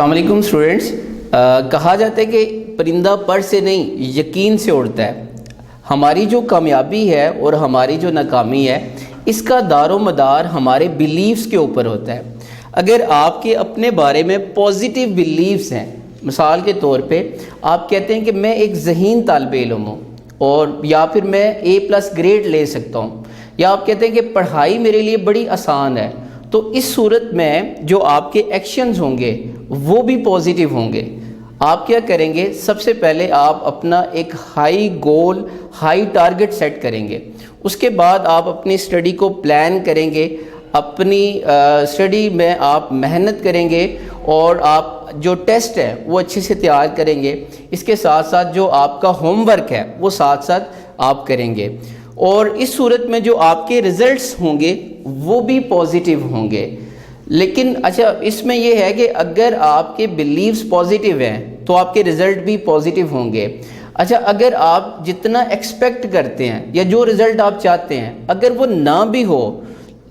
السلام علیکم اسٹوڈنٹس. کہا جاتا ہے کہ پرندہ پر سے نہیں یقین سے اڑتا ہے. ہماری جو کامیابی ہے اور ہماری جو ناکامی ہے اس کا دار و مدار ہمارے بیلیفز کے اوپر ہوتا ہے. اگر آپ کے اپنے بارے میں پازیٹیو بیلیفز ہیں، مثال کے طور پہ آپ کہتے ہیں کہ میں ایک ذہین طالب علم ہوں اور یا پھر میں A+ گریڈ لے سکتا ہوں، یا آپ کہتے ہیں کہ پڑھائی میرے لیے بڑی آسان ہے، تو اس صورت میں جو آپ کے ایکشنز ہوں گے وہ بھی پازیٹیو ہوں گے. آپ کیا کریں گے؟ سب سے پہلے آپ اپنا ایک high goal, high target set کریں گے. اس کے بعد آپ اپنی اسٹڈی کو پلان کریں گے، اپنی اسٹڈی میں آپ محنت کریں گے اور آپ جو ٹیسٹ ہے وہ اچھے سے تیار کریں گے. اس کے ساتھ ساتھ جو آپ کا ہوم ورک ہے وہ ساتھ ساتھ آپ کریں گے، اور اس صورت میں جو آپ کے ریزلٹس ہوں گے وہ بھی پازیٹیو ہوں گے. لیکن اچھا اس میں یہ ہے کہ اگر آپ کے بیلیفز پازیٹیو ہیں تو آپ کے رزلٹ بھی پازیٹیو ہوں گے. اچھا اگر آپ جتنا ایکسپیکٹ کرتے ہیں یا جو رزلٹ آپ چاہتے ہیں اگر وہ نہ بھی ہو،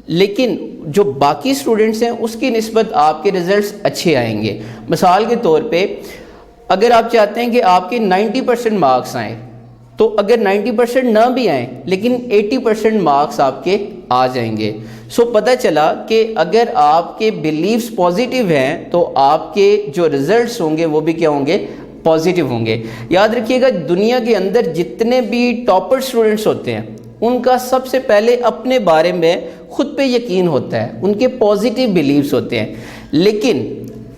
لیکن جو باقی اسٹوڈنٹس ہیں اس کی نسبت آپ کے رزلٹس اچھے آئیں گے. مثال کے طور پہ اگر آپ چاہتے ہیں کہ آپ کے 90% مارکس آئیں، تو اگر 90% نہ بھی آئیں لیکن 80% مارکس آپ کے آ جائیں گے. سو پتہ چلا کہ اگر آپ کے بیلیفز پازیٹیو ہیں تو آپ کے جو ریزلٹس ہوں گے وہ بھی کیا ہوں گے؟ پازیٹیو ہوں گے. یاد رکھیے گا دنیا کے اندر جتنے بھی ٹاپر اسٹوڈنٹس ہوتے ہیں ان کا سب سے پہلے اپنے بارے میں خود پہ یقین ہوتا ہے، ان کے پازیٹیو بیلیفز ہوتے ہیں. لیکن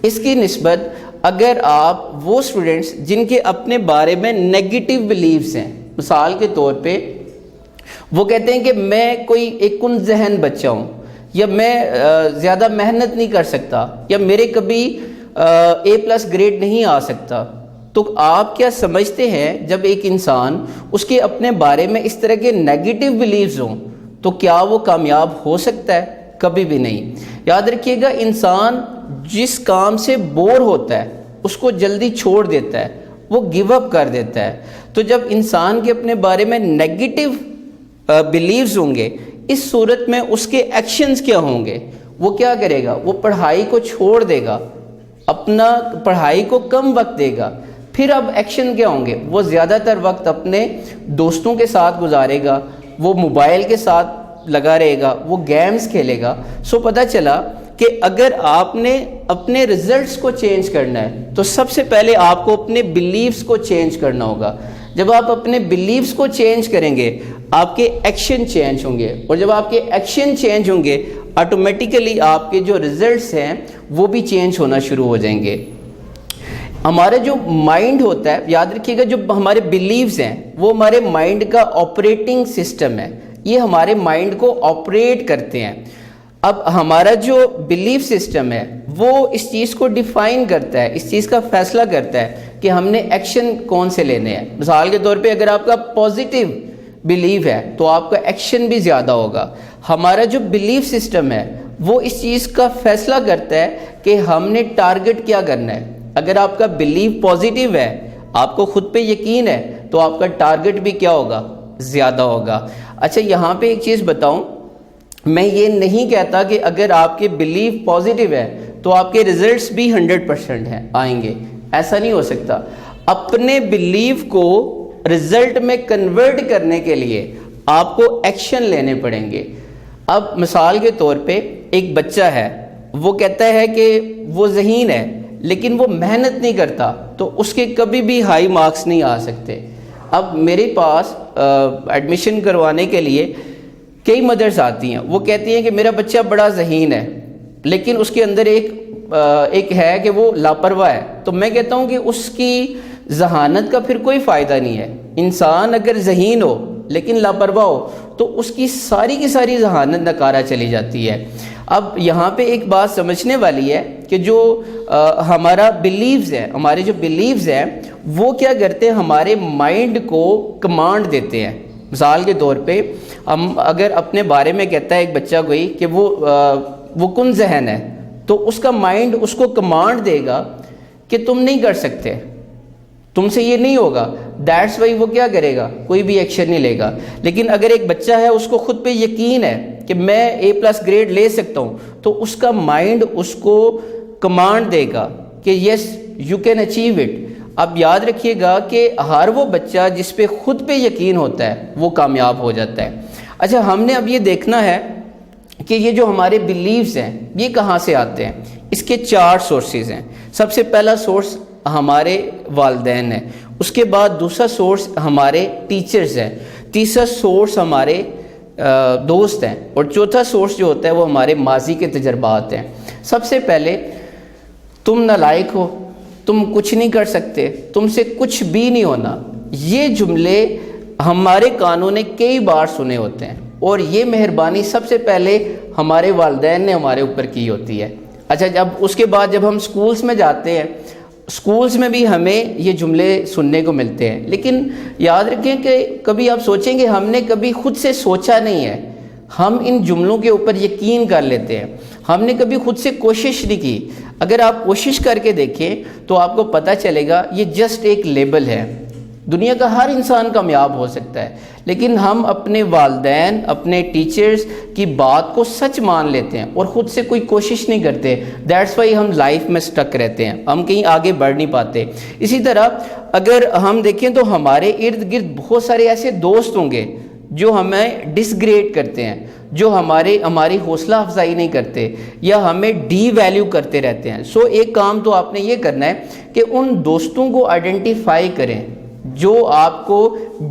اس کی نسبت اگر آپ وہ اسٹوڈنٹس جن کے اپنے بارے میں نیگیٹو بیلیفز ہیں، مثال کے طور پہ وہ کہتے ہیں کہ میں کوئی ایک کن ذہن بچہ ہوں، یا میں زیادہ محنت نہیں کر سکتا، یا میرے کبھی A+ گریڈ نہیں آ سکتا، تو آپ کیا سمجھتے ہیں جب ایک انسان اس کے اپنے بارے میں اس طرح کے نیگیٹو بیلیفز ہوں تو کیا وہ کامیاب ہو سکتا ہے؟ کبھی بھی نہیں. یاد رکھیے گا انسان جس کام سے بور ہوتا ہے اس کو جلدی چھوڑ دیتا ہے، وہ گیو اپ کر دیتا ہے. تو جب انسان کے اپنے بارے میں نیگیٹو بیلیفز ہوں گے، اس صورت میں اس کے ایکشنز کیا ہوں گے؟ وہ کیا کرے گا؟ وہ پڑھائی کو چھوڑ دے گا، اپنا پڑھائی کو کم وقت دے گا. پھر اب ایکشن کیا ہوں گے؟ وہ زیادہ تر وقت اپنے دوستوں کے ساتھ گزارے گا، وہ موبائل کے ساتھ لگا رہے گا، وہ گیمز کھیلے گا. سو پتہ چلا کہ اگر آپ نے اپنے ریزلٹس کو چینج کرنا ہے تو سب سے پہلے آپ کو اپنے بیلیفز کو چینج کرنا ہوگا. جب آپ اپنے بیلیفز کو چینج کریں گے آپ کے ایکشن چینج ہوں گے، اور جب آپ کے ایکشن چینج ہوں گے آٹومیٹیکلی آپ کے جو ریزلٹس ہیں وہ بھی چینج ہونا شروع ہو جائیں گے. ہمارا جو مائنڈ ہوتا ہے، یاد رکھیے گا جو ہمارے بیلیفز ہیں وہ ہمارے مائنڈ کا آپریٹنگ سسٹم ہے، یہ ہمارے مائنڈ کو آپریٹ کرتے ہیں. اب ہمارا جو بیلیف سسٹم ہے وہ اس چیز کو ڈیفائن کرتا ہے، اس چیز کا فیصلہ کرتا ہے کہ ہم نے ایکشن کون سے لینے ہیں. مثال کے طور پہ اگر آپ کا پازیٹیو بیلیف ہے تو آپ کا ایکشن بھی زیادہ ہوگا. ہمارا جو بیلیف سسٹم ہے وہ اس چیز کا فیصلہ کرتا ہے کہ ہم نے ٹارگٹ کیا کرنا ہے. اگر آپ کا بیلیف پازیٹیو ہے، آپ کو خود پہ یقین ہے، تو آپ کا ٹارگٹ بھی کیا ہوگا؟ زیادہ ہوگا. اچھا یہاں پہ ایک چیز بتاؤں، میں یہ نہیں کہتا کہ اگر آپ کے بیلیف پازیٹیو ہے تو آپ کے ریزلٹس بھی 100% ہیں آئیں گے، ایسا نہیں ہو سکتا. اپنے بیلیف کو رزلٹ میں کنورٹ کرنے کے لیے آپ کو ایکشن لینے پڑیں گے. اب مثال کے طور پہ ایک بچہ ہے، وہ کہتا ہے کہ وہ ذہین ہے لیکن وہ محنت نہیں کرتا، تو اس کے کبھی بھی ہائی مارکس نہیں آ سکتے. اب میرے پاس ایڈمیشن کروانے کے لیے کئی مدرس آتی ہیں، وہ کہتی ہیں کہ میرا بچہ بڑا ذہین ہے لیکن اس کے اندر ایک ہے کہ وہ لاپرواہ ہے. تو میں کہتا ہوں کہ اس کی ذہانت کا پھر کوئی فائدہ نہیں ہے. انسان اگر ذہین ہو لیکن لاپرواہ ہو تو اس کی ساری ذہانت ناکارہ چلی جاتی ہے. اب یہاں پہ ایک بات سمجھنے والی ہے کہ جو ہمارا بیلیفز ہے، ہمارے جو بیلیفز ہیں وہ کیا کرتے ہیں؟ ہمارے مائنڈ کو کمانڈ دیتے ہیں. مثال کے طور پہ ہم اگر اپنے بارے میں کہتا ہے ایک بچہ کوئی کہ وہ کن ذہن ہے، تو اس کا مائنڈ اس کو کمانڈ دے گا کہ تم نہیں کر سکتے، تم سے یہ نہیں ہوگا. دیٹس وائی وہ کیا کرے گا؟ کوئی بھی ایکشن نہیں لے گا. لیکن اگر ایک بچہ ہے اس کو خود پہ یقین ہے کہ میں A+ گریڈ لے سکتا ہوں، تو اس کا مائنڈ اس کو کمانڈ دے گا کہ yes you can achieve it. اب یاد رکھیے گا کہ ہر وہ بچہ جس پہ خود پہ یقین ہوتا ہے وہ کامیاب ہو جاتا ہے. اچھا ہم نے اب یہ دیکھنا ہے کہ یہ جو ہمارے بلیفز ہیں یہ کہاں سے آتے ہیں. اس کے 4 سورسز ہیں. سب سے پہلا سورس ہمارے والدین ہیں, اس کے بعد دوسرا سورس ہمارے ٹیچرز ہیں, تیسرا سورس ہمارے دوست ہیں, اور چوتھا سورس جو ہوتا ہے وہ ہمارے ماضی کے تجربات ہیں. سب سے پہلے تم نالائق ہو, تم کچھ نہیں کر سکتے, تم سے کچھ بھی نہیں ہونا, یہ جملے ہمارے کانوں نے کئی بار سنے ہوتے ہیں, اور یہ مہربانی سب سے پہلے ہمارے والدین نے ہمارے اوپر کی ہوتی ہے. اچھا جب اس کے بعد جب ہم سکولز میں جاتے ہیں, سکولز میں بھی ہمیں یہ جملے سننے کو ملتے ہیں, لیکن یاد رکھیں کہ کبھی آپ سوچیں کہ ہم نے کبھی خود سے سوچا نہیں ہے, ہم ان جملوں کے اوپر یقین کر لیتے ہیں, ہم نے کبھی خود سے کوشش نہیں کی. اگر آپ کوشش کر کے دیکھیں تو آپ کو پتہ چلے گا یہ جسٹ ایک لیبل ہے. دنیا کا ہر انسان کامیاب ہو سکتا ہے, لیکن ہم اپنے والدین اپنے ٹیچرز کی بات کو سچ مان لیتے ہیں اور خود سے کوئی کوشش نہیں کرتے. دیٹس وائی ہم لائف میں سٹک رہتے ہیں, ہم کہیں آگے بڑھ نہیں پاتے. اسی طرح اگر ہم دیکھیں تو ہمارے ارد گرد بہت سارے ایسے دوست ہوں گے جو ہمیں ڈسگریڈ کرتے ہیں, جو ہماری حوصلہ افزائی نہیں کرتے یا ہمیں ڈی ویلیو کرتے رہتے ہیں. سو ایک کام تو آپ نے یہ کرنا ہے کہ ان دوستوں کو آئیڈینٹیفائی کریں جو آپ کو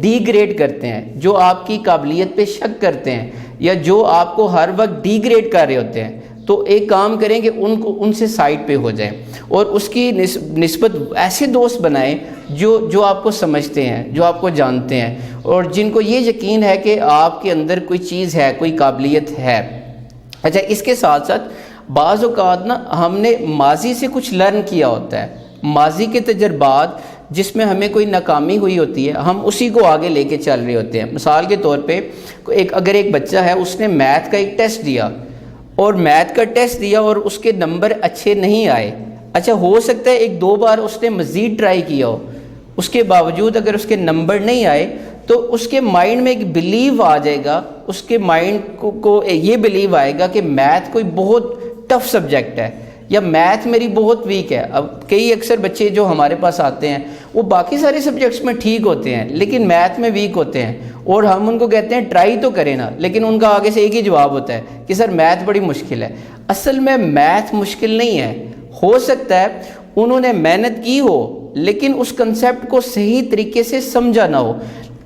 ڈی گریڈ کرتے ہیں, جو آپ کی قابلیت پہ شک کرتے ہیں, یا جو آپ کو ہر وقت ڈی گریڈ کر رہے ہوتے ہیں. تو ایک کام کریں کہ ان سے سائڈ پہ ہو جائیں اور اس کی نسبت ایسے دوست بنائیں جو آپ کو سمجھتے ہیں, جو آپ کو جانتے ہیں, اور جن کو یہ یقین ہے کہ آپ کے اندر کوئی چیز ہے, کوئی قابلیت ہے. اچھا اس کے ساتھ ساتھ بعض اوقات نا ہم نے ماضی سے کچھ لرن کیا ہوتا ہے, ماضی کے تجربات جس میں ہمیں کوئی ناکامی ہوئی ہوتی ہے ہم اسی کو آگے لے کے چل رہے ہوتے ہیں. مثال کے طور پہ اگر ایک بچہ ہے, اس نے میتھ کا ایک ٹیسٹ دیا اور میتھ کا ٹیسٹ دیا اور اس کے نمبر اچھے نہیں آئے. اچھا ہو سکتا ہے 1-2 بار اس نے مزید ٹرائی کیا ہو, اس کے باوجود اگر اس کے نمبر نہیں آئے تو اس کے مائنڈ میں ایک بلیو آ جائے گا, اس کے مائنڈ کو یہ بلیو آئے گا کہ میتھ کوئی بہت ٹف سبجیکٹ ہے یا میتھ میری بہت ویک ہے. اب کئی اکثر بچے جو ہمارے پاس آتے ہیں وہ باقی سارے سبجیکٹس میں ٹھیک ہوتے ہیں لیکن میتھ میں ویک ہوتے ہیں, اور ہم ان کو کہتے ہیں ٹرائی تو کریں نا, لیکن ان کا آگے سے ایک ہی جواب ہوتا ہے کہ سر میتھ بڑی مشکل ہے. اصل میں میتھ مشکل نہیں ہے, ہو سکتا ہے انہوں نے محنت کی ہو لیکن اس کنسیپٹ کو صحیح طریقے سے سمجھا نہ ہو.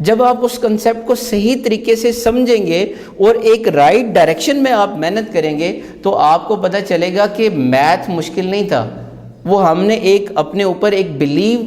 جب آپ اس کنسیپٹ کو صحیح طریقے سے سمجھیں گے اور ایک رائٹ ڈائریکشن میں آپ محنت کریں گے تو آپ کو پتہ چلے گا کہ میتھ مشکل نہیں تھا, وہ ہم نے اپنے اوپر ایک بلیو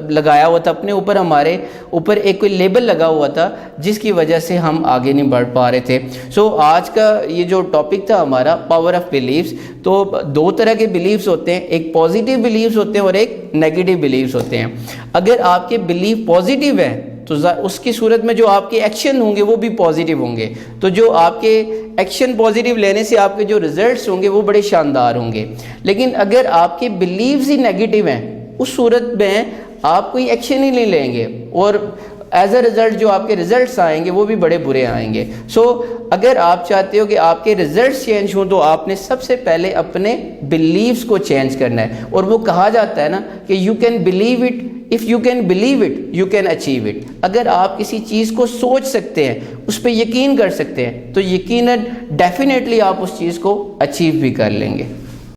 لگایا ہوا تھا, اپنے اوپر ہمارے اوپر ایک کوئی لیبل لگا ہوا تھا جس کی وجہ سے ہم آگے نہیں بڑھ پا رہے تھے. سو آج کا یہ جو ٹاپک تھا ہمارا پاور آف بلیفز, تو 2 طرح کے بلیفز ہوتے ہیں, ایک پازیٹیو بلیفز ہوتے ہیں اور ایک نیگیٹو بلیفز ہوتے ہیں. اگر آپ کے بلیف پازیٹیو ہیں تو اس کی صورت میں جو آپ کے ایکشن ہوں گے وہ بھی پازیٹیو ہوں گے, تو جو آپ کے ایکشن پازیٹیو لینے سے آپ کے جو ریزلٹس ہوں گے وہ بڑے شاندار ہوں گے. لیکن اگر آپ کے بلیفز ہی نیگیٹیو ہیں اس صورت میں آپ کوئی ایکشن ہی نہیں لیں گے اور ایز اے ریزلٹ جو آپ کے ریزلٹس آئیں گے وہ بھی بڑے برے آئیں گے. سو اگر آپ چاہتے ہو کہ آپ کے ریزلٹس چینج ہوں تو آپ نے سب سے پہلے اپنے بلیفز کو چینج کرنا ہے, اور وہ کہا جاتا ہے نا کہ you can believe it, if you can believe it you can achieve it. اگر آپ کسی چیز کو سوچ سکتے ہیں, اس پہ یقین کر سکتے ہیں, تو یقیناً ڈیفینیٹلی آپ اس چیز کو اچیو بھی کر لیں گے.